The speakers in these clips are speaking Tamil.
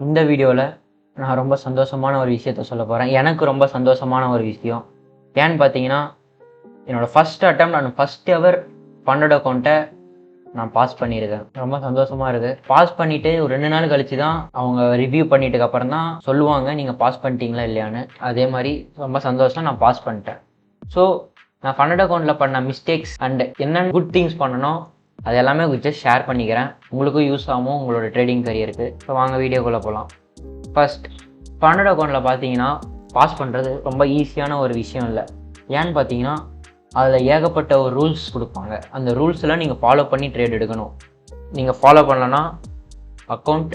இந்த வீடியோவில் நான் ரொம்ப சந்தோஷமான ஒரு விஷயத்த சொல்ல போகிறேன். எனக்கு ரொம்ப சந்தோஷமான ஒரு விஷயம் ஏன்னு பார்த்தீங்கன்னா, என்னோடய ஃபஸ்ட் அட்டெம்ப்ட் நான் ஃபஸ்ட் எவர் ஃபண்டட் அக்கௌண்ட்டை நான் பாஸ் பண்ணியிருக்கேன். ரொம்ப சந்தோஷமாக இருக்குது. பாஸ் பண்ணிவிட்டு ஒரு 2 நாள் கழித்து தான் அவங்க ரிவ்யூ பண்ணிட்டுக்கு அப்புறம் தான் சொல்லுவாங்க நீங்கள் பாஸ் பண்ணிட்டீங்களா இல்லையான்னு. அதே மாதிரி ரொம்ப சந்தோஷம், நான் பாஸ் பண்ணிட்டேன். ஸோ நான் ஃபண்டட் அக்கௌண்ட்டில் பண்ண மிஸ்டேக்ஸ் அண்ட் என்னென்ன குட் திங்ஸ் பண்ணணும் அது எல்லாமே ஜஸ்ட் ஷேர் பண்ணிக்கிறேன். உங்களுக்கும் யூஸ் ஆகும் உங்களோட ட்ரேடிங் கரியருக்கு. ஸோ வாங்க வீடியோக்குள்ளே போகலாம். ஃபர்ஸ்ட், ஃபண்டட் அக்கௌண்ட்டில் பார்த்தீங்கன்னா பாஸ் பண்ணுறது ரொம்ப ஈஸியான ஒரு விஷயம் இல்லை. ஏன்னு பார்த்தீங்கன்னா அதில் ஏகப்பட்ட ஒரு ரூல்ஸ் கொடுப்பாங்க. அந்த ரூல்ஸ்லாம் நீங்கள் ஃபாலோ பண்ணி ட்ரேட் எடுக்கணும். நீங்கள் ஃபாலோ பண்ணலன்னா அக்கௌண்ட்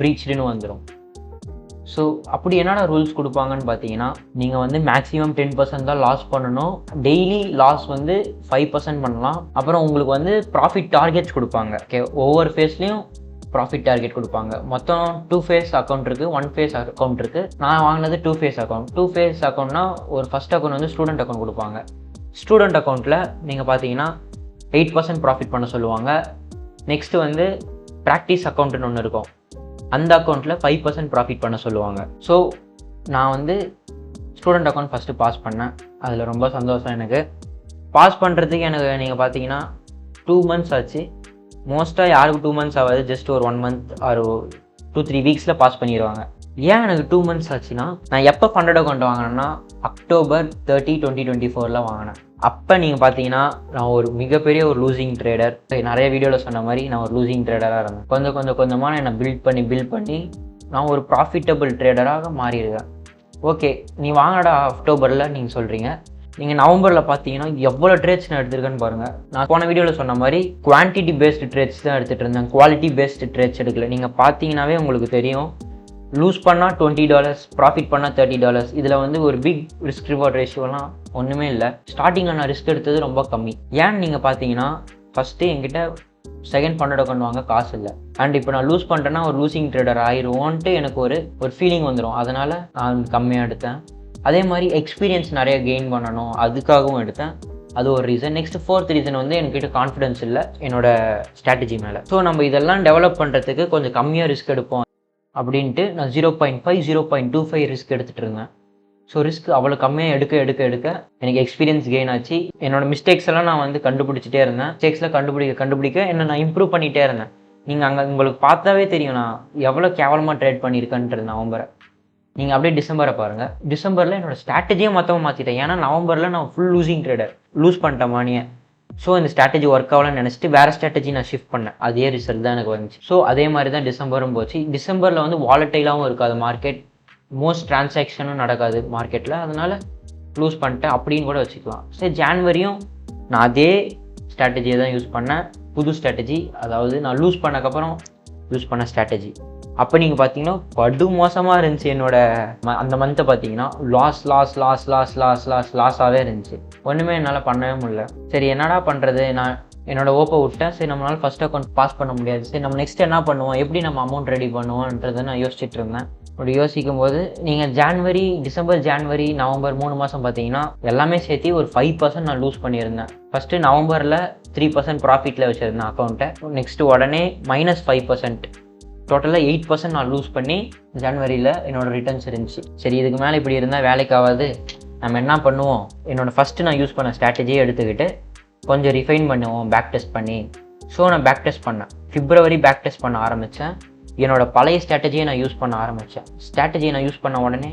ப்ரீச்டுன்னு வந்துடும். ஸோ அப்படி என்னடா ரூல்ஸ் கொடுப்பாங்கன்னு பார்த்தீங்கன்னா, நீங்கள் வந்து மேக்ஸிமம் 10% தான் லாஸ் பண்ணணும். டெய்லி லாஸ் வந்து 5% பண்ணலாம். அப்புறம் உங்களுக்கு வந்து ப்ராஃபிட் டார்கெட்ஸ் கொடுப்பாங்க. ஓகே, ஒவ்வொரு ஃபேஸ்லேயும் ப்ராஃபிட் டார்கெட் கொடுப்பாங்க. மொத்தம் 2 ஃபேஸ் அக்கௌண்ட் இருக்குது, 1 ஃபேஸ் அக்கௌண்ட் இருக்குது. நான் வாங்கினது 2 ஃபேஸ் அக்கௌண்ட். 2 ஃபேஸ் அக்கௌண்ட்னா ஒரு ஃபஸ்ட் அக்கௌண்ட் வந்து ஸ்டூடெண்ட் அக்கௌண்ட் கொடுப்பாங்க. ஸ்டூடெண்ட் அக்கௌண்ட்டில் நீங்கள் பார்த்தீங்கன்னா 8% ப்ராஃபிட் பண்ண சொல்லுவாங்க. நெக்ஸ்ட்டு வந்து ப்ராக்டிஸ் அக்கௌண்ட்டுன்னு ஒன்று இருக்கும். அந்த அக்கௌண்ட்டில் 5% ப்ராஃபிட் பண்ண சொல்லுவாங்க. ஸோ நான் வந்து ஸ்டூடெண்ட் அக்கௌண்ட் ஃபஸ்ட்டு பாஸ் பண்ணேன். அதில் ரொம்ப சந்தோஷம் எனக்கு. பாஸ் பண்ணுறதுக்கு எனக்கு நீங்கள் பார்த்தீங்கன்னா 2 மந்த்ஸ் ஆச்சு. மோஸ்ட்டாக யாருக்கு 2 மந்த்ஸ் ஆகாது, ஜஸ்ட் ஒரு 1 மந்த் ஒரு 2-3 வீக்ஸில் பாஸ் பண்ணிடுவாங்க. ஏன் எனக்கு 2 மந்த்ஸ் ஆச்சுன்னா, நான் எப்போ ஃபண்டட் அக்கௌண்ட் வாங்கினேன்னா அக்டோபர் 30, 2024 வாங்கினேன். அப்போ நீங்கள் பார்த்தீங்கன்னா நான் ஒரு மிகப்பெரிய ஒரு லூசிங் ட்ரேடர். நிறைய வீடியோவில் சொன்ன மாதிரி நான் ஒரு லூசிங் ட்ரேடராக இருந்தேன். கொஞ்சமாக என்னை பில்ட் பண்ணி நான் ஒரு ப்ராஃபிட்டபிள் ட்ரேடராக மாறியிருக்கேன். ஓகே, நீ வாங்கடா அக்டோபரில் நீங்கள் சொல்கிறீங்க. நீங்கள் நவம்பரில் பார்த்தீங்கன்னா எவ்வளோ ட்ரேட்ஸ் நான் எடுத்திருக்கேன்னு பாருங்கள். நான் போன வீடியோவில் சொன்ன மாதிரி குவான்டிட்டி பேஸ்டு ட்ரேட்ஸ் தான் எடுத்துகிட்டு இருந்தேன், குவாலிட்டி பேஸ்டு ட்ரேட்ஸ் எடுக்கல. நீங்கள் பார்த்தீங்கன்னாவே உங்களுக்கு தெரியும், லூஸ் பண்ணால் $20, ப்ராஃபிட் பண்ணால் $30. இதில் வந்து ஒரு பிக் ரிஸ்க் ரிவார்ட் ரேஷியோலாம் ஒன்றுமே இல்லை. ஸ்டார்டிங்கில் நான் ரிஸ்க் எடுத்தது ரொம்ப கம்மி. ஏன்னு நீங்கள் பார்த்தீங்கன்னா, ஃபஸ்ட்டு என்கிட்ட செகண்ட் ஃபண்டட் அக்கௌண்ட் வாங்க காசு இல்லை. அண்ட் இப்போ நான் லூஸ் பண்ணுறேன்னா ஒரு லூசிங் ட்ரேடர் ஆயிடுவோன்ட்டு எனக்கு ஒரு ஃபீலிங் வந்துடும். அதனால் நான் கம்மியாக எடுத்தேன். அதே மாதிரி எக்ஸ்பீரியன்ஸ் நிறைய கெயின் பண்ணணும், அதுக்காகவும் எடுத்தேன். அது ஒரு ரீசன். நெக்ஸ்ட் 4th ரீசன் வந்து என்கிட்ட கான்ஃபிடன்ஸ் இல்லை என்னோட ஸ்ட்ராட்டஜி மேலே. ஸோ நம்ம இதெல்லாம் டெவலப் பண்ணுறதுக்கு கொஞ்சம் கம்மியாக ரிஸ்க் எடுப்போம் அப்படின்ட்டு நான் 0.5, 0.25 ரிஸ்க் எடுத்துகிட்டு இருந்தேன். ஸோ ரிஸ்க் அவ்வளோ கம்மியாக எடுக்க எனக்கு எக்ஸ்பீரியன்ஸ் கெயின் ஆச்சு. என்னோடய மிஸ்டேக்ஸ் எல்லாம் நான் வந்து கண்டுபிடிச்சிட்டே இருந்தேன். மிஸ்டேக்ஸில் கண்டுபிடிக்க என்ன நான் இம்ப்ரூவ் பண்ணிகிட்டே இருந்தேன். நீங்கள் அங்கே உங்களுக்கு பார்த்தாவே தெரியும் நான் எவ்வளோ கேவலமாக ட்ரேட் பண்ணியிருக்கேன்றது. நவம்பரை நீங்கள் அப்படியே டிசம்பரை பாருங்கள். டிசம்பரில் என்னோடய ஸ்ட்ராட்டஜியை மொத்தமாக மாற்றிட்டேன். ஏன்னா நவம்பரில் நான் ஃபுல் லூசிங் ட்ரேடர், லூஸ் பண்ணிட்டேன் மானியை. ஸோ இந்த ஸ்ட்ராட்டஜி ஒர்க் ஆகலன்னு நினச்சிட்டு வேறு ஸ்ட்ராட்டஜி நான் ஷிஃப்ட் பண்ணேன். அதே ரிசல்ட் தான் எனக்கு வந்துச்சு. ஸோ அதே மாதிரி தான் டிசம்பரும் போச்சு. டிசம்பரில் வந்து வாலட்டைலாகவும் இருக்காது மார்க்கெட், மோஸ்ட் டிரான்சாக்ஷனும் நடக்காது மார்க்கெட்டில். அதனால் லூஸ் பண்ணிட்டேன் அப்படின்னு கூட வச்சுக்கலாம். சரி, ஜான்வரியும் நான் அதே ஸ்ட்ராட்டஜியை தான் யூஸ் பண்ணேன். புது ஸ்ட்ராட்டஜி, அதாவது நான் லூஸ் பண்ணக்கப்புறம் யூஸ் பண்ண ஸ்ட்ராட்டஜி. அப்போ நீங்கள் பார்த்தீங்கன்னா படு மோசமாக இருந்துச்சு. என்னோட அந்த மந்த்தை பார்த்தீங்கன்னா லாஸாகவே இருந்துச்சு. ஒன்றுமே என்னால் பண்ணவே முடியல. சரி, என்னடா பண்ணுறது, நான் என்னோட ஓப்பை விட்டேன். சரி, நம்மளால் ஃபஸ்ட் அக்கௌண்ட் பாஸ் பண்ண முடியாது. சரி, நம்ம நெக்ஸ்ட் என்ன பண்ணுவோம், எப்படி நம்ம அமௌண்ட் ரெடி பண்ணுவோன்றதை நான் யோசிச்சுட்டு இருந்தேன். அப்படி யோசிக்கும் போது நீங்கள் டிசம்பர், ஜான்வரி, நவம்பர் 3 மாதம் பார்த்தீங்கன்னா எல்லாமே சேர்த்து ஒரு 5% நான் லூஸ் பண்ணியிருந்தேன். ஃபஸ்ட்டு நவம்பரில் 3% ப்ராஃபிட்டில் வச்சுருந்தேன் அக்கௌண்ட்டை. நெக்ஸ்ட்டு உடனே -5%, டோட்டலாக 8% நான் லூஸ் பண்ணி ஜான்வரியில் என்னோடய ரிட்டர்ன்ஸ் இருந்துச்சு. சரி, இதுக்கு மேலே இப்படி இருந்தால் வேலைக்காகாது, நம்ம என்ன பண்ணுவோம், ஃபஸ்ட்டு நான் யூஸ் பண்ண ஸ்ட்ராட்டஜியை எடுத்துக்கிட்டு கொஞ்சம் ரிஃபைன் பண்ணுவோம் பேக் டெஸ்ட் பண்ணி. ஸோ நான் பேக் டெஸ்ட் பண்ணேன். பிப்ரவரி பேக் டெஸ்ட் பண்ண ஆரம்பித்தேன். என்னோடய பழைய ஸ்ட்ராட்டஜியை நான் யூஸ் பண்ண ஆரம்பித்தேன். ஸ்ட்ராட்டஜியை நான் யூஸ் பண்ண உடனே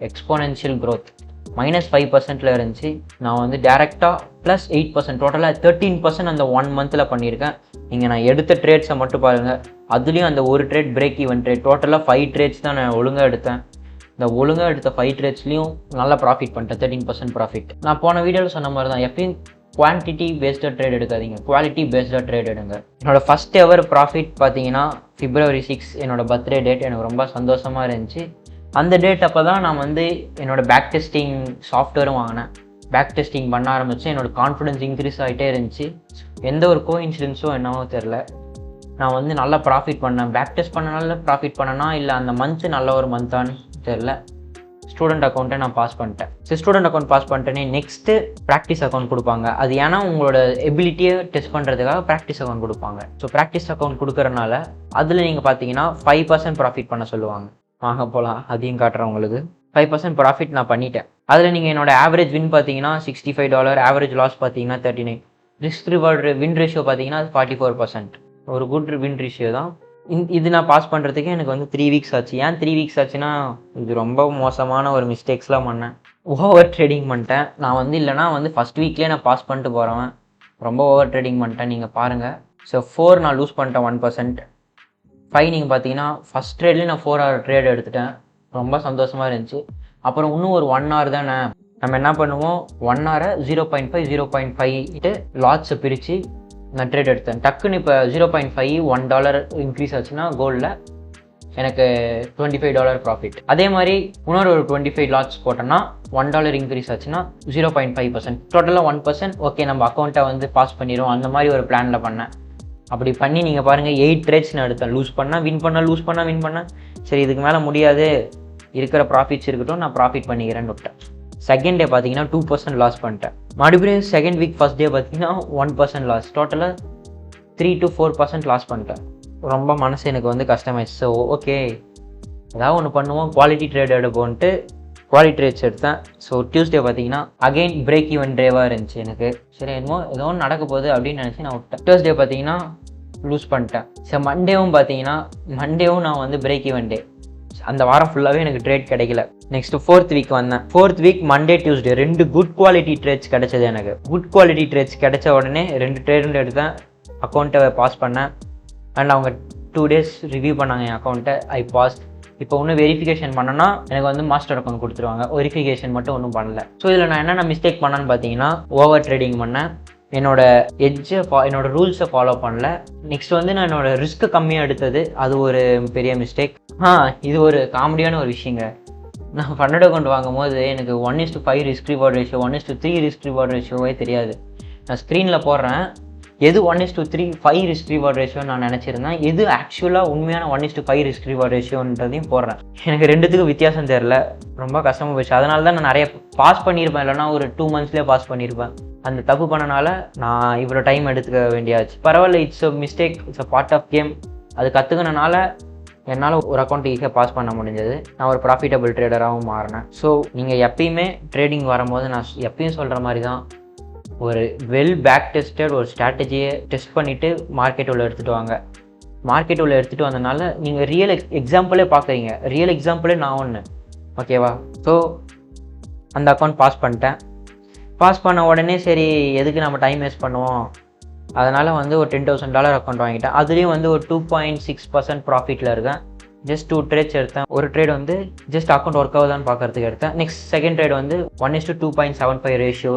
எக்ஸ்போனென்ஷியல் க்ரோத் -5%ல் இருந்துச்சு. நான் வந்து டேரெக்டாக +8%, டோட்டலாக 13% அந்த 1 மந்தில் பண்ணியிருக்கேன். நீங்கள் நான் எடுத்த ட்ரேட்ஸை மட்டும் பாருங்கள். அதுலேயும் அந்த ஒரு ட்ரேட் பிரேக் ஈவன் ட்ரேட், டோட்டலாக 5 ட்ரேட்ஸ் தான் நான் ஒழுங்காக எடுத்தேன். இந்த ஒழுங்காக எடுத்த 5 ட்ரேட்ஸ்லையும் நல்லா ப்ராஃபிட் பண்ணிட்டேன், 13% ப்ராஃபிட். நான் போன வீடியோவில் சொன்ன மாதிரி தான், எப்பயும் குவான்டிட்டி பேஸ்டாக ட்ரேட் எடுக்காதீங்க, குவாலிட்டி பேஸ்டாக ட்ரேட் எடுங்க. என்னோடய ஃபஸ்ட் எவர் ப்ராஃபிட் பார்த்தீங்கன்னா February 6 என்னோடய பர்த்டே டேட். எனக்கு ரொம்ப சந்தோஷமாக இருந்துச்சு. அந்த டேட் அப்போ தான் நான் வந்து என்னோடய பேக் டெஸ்டிங் சாஃப்ட்வேரும் வாங்கினேன். பேக் டெஸ்டிங் பண்ண ஆரம்பித்தேன். என்னோடய கான்ஃபிடன்ஸ் இன்க்ரீஸ் ஆகிட்டே இருந்துச்சு. எந்த ஒரு கோஇன்சிடென்ஸும் என்னவோ தெரில, நான் வந்து நல்லா ப்ராஃபிட் பண்ணேன். பேக் டெஸ்ட் பண்ணனால ப்ராஃபிட் பண்ணனா இல்லை அந்த மந்த்து நல்ல ஒரு மந்த்தான்னு தெரில. ஸ்டூடெண்ட் அக்கௌண்ட்டை நான் பாஸ் பண்ணிட்டேன். சரி, ஸ்டூடெண்ட் அக்கௌண்ட் பாஸ் பண்ணிட்டேனே நெக்ஸ்ட்டு ப்ராக்டிஸ் அக்கௌண்ட் கொடுப்பாங்க. அது ஏன்னா உங்களோட எபிலிட்டியை டெஸ்ட் பண்ணுறதுக்காக ப்ராக்டிஸ் அக்கௌண்ட் கொடுப்பாங்க. ஸோ ப்ராக்டிஸ் அக்கௌண்ட் கொடுக்குறனால அதில் நீங்கள் பார்த்தீங்கன்னா 5% ப்ராஃபிட் பண்ண சொல்லுவாங்க. வாங்க போகலாம், அதையும் காட்டுறேன் உங்களுக்கு. 5% ப்ராஃபிட் நான் பண்ணிட்டேன். அதில் நீங்கள் என்னோட ஆவரேஜ் வின் பார்த்தீங்கன்னா $65, ஆவரேஜ் லாஸ் பார்த்தீங்கன்னா 39, ரிஸ்க் ரிவார்டு வின் ரேஷியோ பார்த்தீங்கன்னா 44%. ஒரு குட் வின் ரேஷியோ தான். இது நான் பாஸ் பண்ணுறதுக்கு எனக்கு வந்து 3 வீக்ஸ் ஆச்சு. ஏன் 3 வீக்ஸ் ஆச்சுன்னா, இது ரொம்ப மோசமான ஒரு மிஸ்டேக்ஸ்லாம் பண்ணேன். ஓவர் ட்ரேடிங் பண்ணிட்டேன் நான் வந்து. இல்லைனா வந்து ஃபஸ்ட் வீக்லேயே நான் பாஸ் பண்ணிட்டு போகிறேன். ரொம்ப ஓவர் ட்ரேடிங் பண்ணிட்டேன், நீங்கள் பாருங்கள். ஸோ 4 நான் லூஸ் பண்ணிட்டேன் 1%. 5 நீங்கள் பார்த்தீங்கன்னா ஃபஸ்ட் ட்ரேட்லேயே நான் 4 ஹவர் ட்ரேட் எடுத்துட்டேன். ரொம்ப சந்தோஷமாக இருந்துச்சு. அப்புறம் இன்னும் ஒரு 1 ஹவர் தானே, நம்ம என்ன பண்ணுவோம், 1 ஹவரை 0.5 0.5 லாட்ஸை பிரித்து நான் ட்ரேட் எடுத்தேன். டக்குன்னு இப்போ 0.5 $1 இன்க்ரீஸ் ஆச்சுன்னா கோல்டில் எனக்கு $25 ப்ராஃபிட். அதே மாதிரி இன்னொரு ஒரு 25 லாட்ஸ் போட்டோன்னா $1 இன்க்ரீஸ் ஆச்சுன்னா 0.5%, டோட்டலாக 1%. ஓகே, நம்ம அக்கௌண்ட்டை வந்து பாஸ் பண்ணிடுவோம். அந்த மாதிரி ஒரு பிளானில் பண்ணேன். அப்படி பண்ணி நீங்கள் பாருங்கள், 8 ட்ரேட்ஸ் நான் எடுத்தேன். லூஸ் பண்ணால் வின் பண்ணேன், லூஸ் பண்ணால் வின் பண்ணேன். சரி, இதுக்கு மேலே முடியாது, இருக்கிற ப்ராஃபிட்ஸ் இருக்கட்டும், நான் ப்ராஃபிட் பண்ணிக்கிறேன்னு விட்டேன். செகண்ட் டே பார்த்தீங்கன்னா 2% லாஸ் பண்ணிட்டேன். மறுபடியும் செகண்ட் வீக் ஃபஸ்ட் டே பார்த்தீங்கன்னா 1% லாஸ். டோட்டலாக 3 to 4% லாஸ் பண்ணிட்டேன். ரொம்ப மனசு எனக்கு வந்து கஷ்டமாயிடுச்சு. ஸோ ஓகே, ஏதாவது ஒன்று பண்ணுவோம், குவாலிட்டி ட்ரேட் எடுப்போன்ட்டு குவாலிட்டி ட்ரேட்ஸ் எடுத்தேன். ஸோ டியூஸ்டே பார்த்தீங்கன்னா அகெயின் பிரேக் ஈவன் டேவாக இருந்துச்சு எனக்கு. சரி, ஏதோ ஒன்று நடக்க போகுது அப்படின்னு நினச்சி நான் விட்டேன். தேர்ஸ்டே பார்த்தீங்கன்னா லூஸ் பண்ணிட்டேன். சரி, மண்டேவும் பார்த்தீங்கன்னா நான் வந்து பிரேக் ஈவன் டே. அந்த வாரம் ஃபுல்லாகவே எனக்கு ட்ரேட் கிடைக்கல. நெக்ஸ்ட் 4th வீக் வந்தேன். 4th week Monday Tuesday 2 good quality trades கிடைச்சது எனக்கு. குட் குவாலிட்டி ட்ரேட்ஸ் கிடைச்ச உடனே 2 ட்ரேட் எடுத்தேன், அக்கௌண்ட்டை பாஸ் பண்ணேன். அண்ட் அவங்க 2 days ரிவ்யூ பண்ணாங்க என் அக்கௌண்ட்டை. ஐ பாஸ். இப்போ ஒன்றும் வெரிஃபிகேஷன் பண்ணோன்னா எனக்கு வந்து மாஸ்டர் அக்கௌண்ட் கொடுத்துருவாங்க. வெரிஃபிகேஷன் மட்டும் ஒன்றும் பண்ணல. ஸோ இதில் நான் என்னென்ன மிஸ்டேக் பண்ணேன்னு பார்த்தீங்கன்னா, ஓவர் ட்ரேடிங் பண்ணேன், என்னோட என்னோட ரூல்ஸை ஃபாலோ பண்ணல. நெக்ஸ்ட் வந்து நான் என்னோட ரிஸ்க்கு கம்மியாக எடுத்தது, அது ஒரு பெரிய மிஸ்டேக். இது ஒரு காமெடியான ஒரு விஷயங்க. நான் ஃபண்டட் அக்கௌண்ட் வாங்கும் போது எனக்கு 1:5 risk reward ratio, 1:3 risk reward ரேஷியோவே தெரியாது. நான் ஸ்க்ரீனில் போடுறேன், எது 1:3 ரிஸ்க் ரிவார்ட் ரேஷியோன்னு நான் நினச்சிருந்தேன். எது ஆக்சுவலாக உண்மையான 1:5 ரிஸ்க் ரிவார்ட் ரேஷியோன்றதையும் போடுறேன். எனக்கு ரெண்டுத்துக்கும் வித்தியாசம் தெரில. ரொம்ப கஷ்டமாக போச்சு. அதனால தான் நான் நிறைய பாஸ் பண்ணியிருப்பேன். இல்லைனா ஒரு 2 monthsலேயே பாஸ் பண்ணியிருப்பேன். அந்த தப்பு பண்ணனால நான் இவ்வளோ டைம் எடுத்துக்க வேண்டியாச்சு. பரவாயில்ல, it's a mistake, it's a part of game. அது கற்றுக்கினால என்னால் ஒரு அக்கௌண்ட் ஈஸியாக பாஸ் பண்ண முடிஞ்சது. நான் ஒரு ப்ராஃபிட்டபிள் ட்ரேடராகவும் மாறினேன். ஸோ நீங்கள் எப்பயுமே ட்ரேடிங் வரும்போது நான் எப்பயும் சொல்கிற மாதிரி தான், ஒரு வெல் பேக் டெஸ்டட் ஒரு ஸ்ட்ராட்டஜியை டெஸ்ட் பண்ணிவிட்டு மார்க்கெட் உள்ள எடுத்துகிட்டு வாங்க. மார்க்கெட் உள்ள எடுத்துகிட்டு வந்தனால நீங்கள் ரியல் எக்ஸாம்பிளே பார்க்குறீங்க. ரியல் எக்ஸாம்பிளே நான் ஒன்று. ஓகேவா? ஸோ அந்த அக்கௌண்ட் பாஸ் பண்ணிட்டேன். பாஸ் பண்ண உடனே சரி, எதுக்கு நம்ம டைம் வேஸ்ட் பண்ணுவோம், அதனால் வந்து ஒரு $10,000 அக்கௌண்ட் வாங்கிட்டேன். அதுலேயும் வந்து ஒரு 2.6% ப்ராஃபிட்டில் இருக்கேன். ஜஸ்ட் 2 ட்ரேட்ஸ் எடுத்தேன். ஒரு ட்ரேட் வந்து ஜஸ்ட் அக்கௌண்ட் ஒர்க் ஆகுதான்னு பார்க்கறதுக்கு எடுத்தேன். நெக்ஸ்ட் செகண்ட் ட்ரேட் வந்து 1:2.75 ரேஷியோ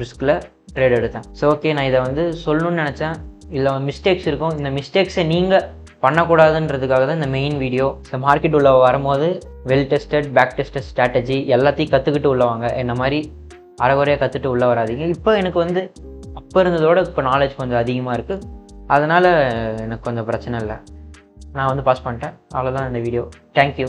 ரிஸ்கில் ட்ரேட் எடுத்தேன். ஸோ ஓகே, நான் இதை வந்து சொல்லணும்னு நினச்சேன். இதில் மிஸ்டேக்ஸ் இருக்கும். இந்த மிஸ்டேக்ஸை நீங்கள் பண்ணக்கூடாதுன்றதுக்காக தான் இந்த மெயின் வீடியோ. இந்த மார்க்கெட் உள்ள வரும்போது well tested back tested strategy எல்லாத்தையும் கற்றுக்கிட்டு உள்ளவாங்க. என்ன மாதிரி அரைகுறையாக கற்றுட்டு உள்ளே வராதிங்க. இப்போ எனக்கு வந்து அப்போ இருந்ததோட இப்போ நாலேஜ் கொஞ்சம் அதிகமாக இருக்குது. அதனால் எனக்கு கொஞ்சம் பிரச்சனை இல்லை. நான் வந்து பாஸ் பண்ணிட்டேன். அவ்வளோதான் இந்த வீடியோ. தேங்க்யூ.